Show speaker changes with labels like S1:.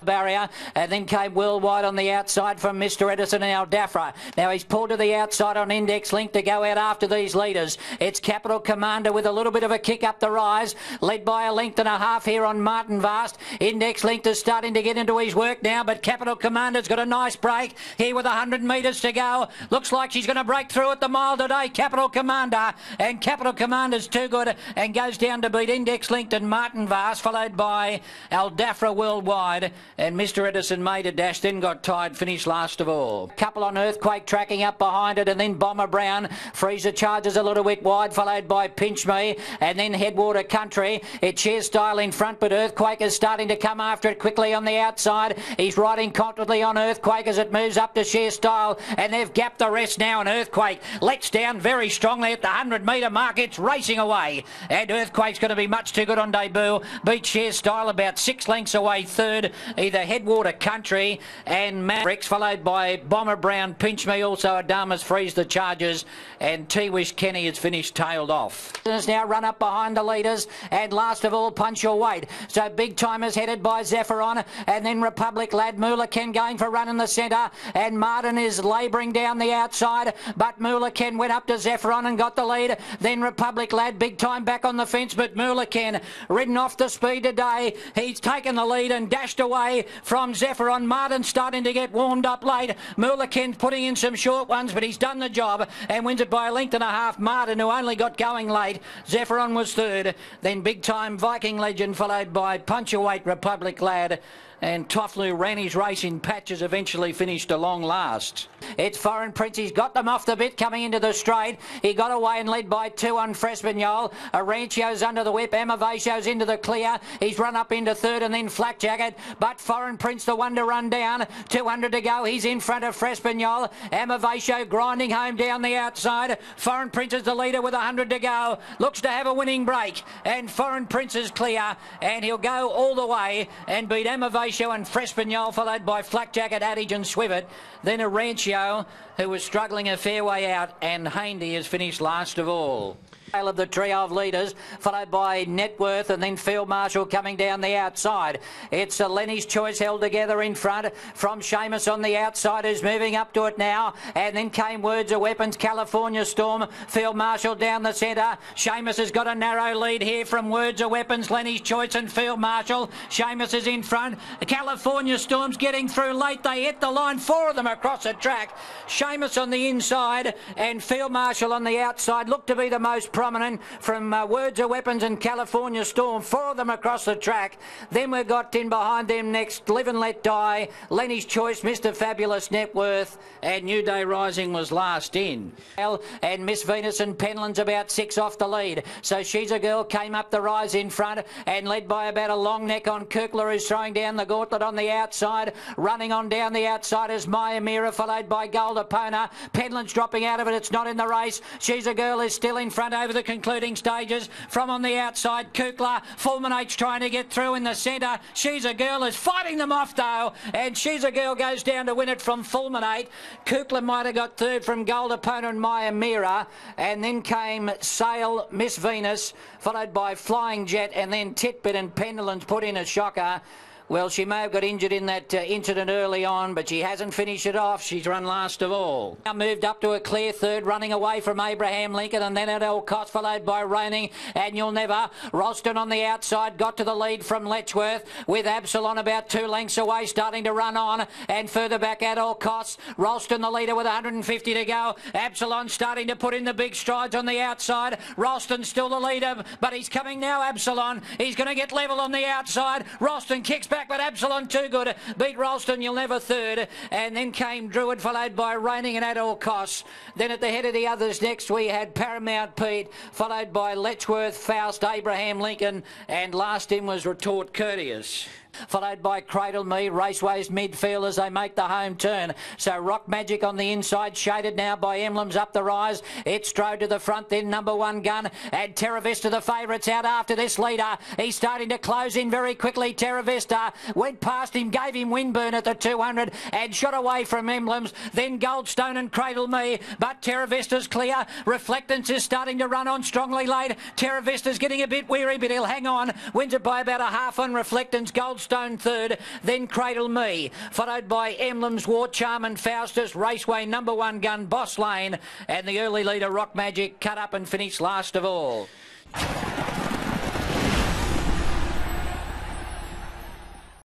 S1: barrier, and then came Worldwide on the outside from Mr. Edison and Aldafra. Now he's pulled to the outside on Index Link to go out after these leaders. It's Capital Commander with a little bit of a kick up the rise, led by a length and a half here on Martin Vast. Index Link is starting to get into his work now, but Capital Commander's got a nice break here with 100 metres to go. Looks like she's going to break through at the mile today, Capital Commander, and Capital Commander's too good and goes down to beat Index Link and Martin Vast, followed by Aldafra Worldwide. And Mr. Edison made a dash, then got tired, finished last of all. Couple on Earthquake tracking up behind it, and then Bomber Brown. Freezer Charges a little bit wide, followed by Pinch Me, and then Headwater Country. It's Sheer Style in front, but Earthquake is starting to come after it quickly on the outside. He's riding confidently on Earthquake as it moves up to Sheer Style, and they've gapped the rest now, and Earthquake lets down very strongly at the 100 metre mark. It's racing away, and Earthquake's going to be much too good on debut. Beat Sheer Style about 6 lengths away third, either Headwater Country and Mavericks, followed by Bomber Brown, Pinch Me, also Adamas Freeze the Charges, and T-Wish Kenny has finished tailed off. Has now run up behind the leaders, and last of all Punch Your Weight. So Big Timers headed by Zephyron, and then Republic Lad, Moolah Ken going for a run in the centre, and Martin is labouring down the outside, but Moolah Ken went up to Zephyron and got the lead. Then Republic Lad, Big Time back on the fence, but Moolah Ken ridden off the speed today. He's taken the lead and dashed away from Zephyron. Martin starting to get warmed up late. Moolah Ken's putting in some short ones, but he's done the job and wins it by a length and a half. Martin, who only got going late. Zephyron was third. Then Big Time Viking Legend, followed by Punch Your Weight, Republic Lad, and Toffloo ran his race in patches, eventually finished a long last. It's Foreign Prince. He's got them off the bit coming into the straight. He got away and led by 2 on Frespagnol. Arancio's under the whip. Amavacio's into the clear. He's run up into third, and then Flak Jacket. But Foreign Prince, the one to run down. 200 to go. He's in front of Frespagnol. Amavacio grinding home down the outside. Foreign Prince is the leader with 100 to go. Looks to have a winning break. And Foreign Prince is clear. And he'll go all the way and beat Amavacio and Frespagnol, followed by Flak Jacket, Adage and Swivet. Then Arancio, who was struggling a fair way out, and Haindy has finished last of all. Of the trio of leaders, followed by Networth, and then Field Marshal coming down the outside. It's Lenny's Choice held together in front from Seamus on the outside, who's moving up to it now, and then came Words of Weapons, California Storm, Field Marshal down the centre. Seamus has got a narrow lead here from Words of Weapons, Lenny's Choice and Field Marshal. Seamus is in front. California Storm's getting through late. They hit the line, 4 of them across the track. Seamus on the inside and Field Marshal on the outside look to be the most prominent from Words of Weapons and California Storm. 4 of them across the track. Then we've got in behind them next Live and Let Die, Lenny's Choice, Mr. Fabulous, Networth, and New Day Rising was last in. And Miss Venus and Penland's about 6 off the lead. So She's a Girl came up the rise in front and led by about a long neck on Kirkler, who's throwing down the gauntlet on the outside. Running on down the outside is Maya Mira, followed by Goldapona. Penland's dropping out of it. It's not in the race. She's a Girl is still in front over the concluding stages. From on the outside, Kukla. Fulminate's trying to get through in the centre. She's a Girl is fighting them off though, and She's a Girl goes down to win it from Fulminate. Kukla might have got third from Goldapona and Maya Mira, and then came Sail, Miss Venus, followed by Flying Jet, and then Titbit, and Pendulum's put in a shocker. Well, she may have got injured in that incident early on, but she hasn't finished it off. She's run last of all. Now moved up to a clear third, running away from Abraham Lincoln, and then at all costs, followed by Raining and You'll Never. Ralston on the outside got to the lead from Letchworth, with Absalon about 2 lengths away, starting to run on, and further back at all costs. Ralston the leader with 150 to go. Absalon starting to put in the big strides on the outside. Ralston still the leader, but he's coming now, Absalon. He's going to get level on the outside. Ralston kicks back, but Absalon too good. Beat Ralston, You'll Never third. And then came Druid, followed by Raining and At All Costs. Then at the head of the others next, we had Paramount Pete, followed by Letchworth, Faust, Abraham Lincoln, and last in was Retort Courteous. Followed by Cradle Me, Raceway's midfield as they make the home turn. So Rock Magic on the inside, shaded now by Emblems up the rise. It strode to the front, then Number One Gun, and Terra Vista the favourites out after this leader. He's starting to close in very quickly, Terra Vista. Dafra. Went past him, gave him Windburn at the 200 and shot away from Emblems. Then Goldstone and Cradle Me, but Terra Vista's clear. Reflectance is starting to run on strongly late. Terra Vista's getting a bit weary, but he'll hang on. Wins it by about a half on Reflectance. Goldstone third, then Cradle Me, followed by Emblems, War Charm and Faustus. Raceway number 1 gun, Boss Lane, and the early leader Rock Magic cut up and finished last of all.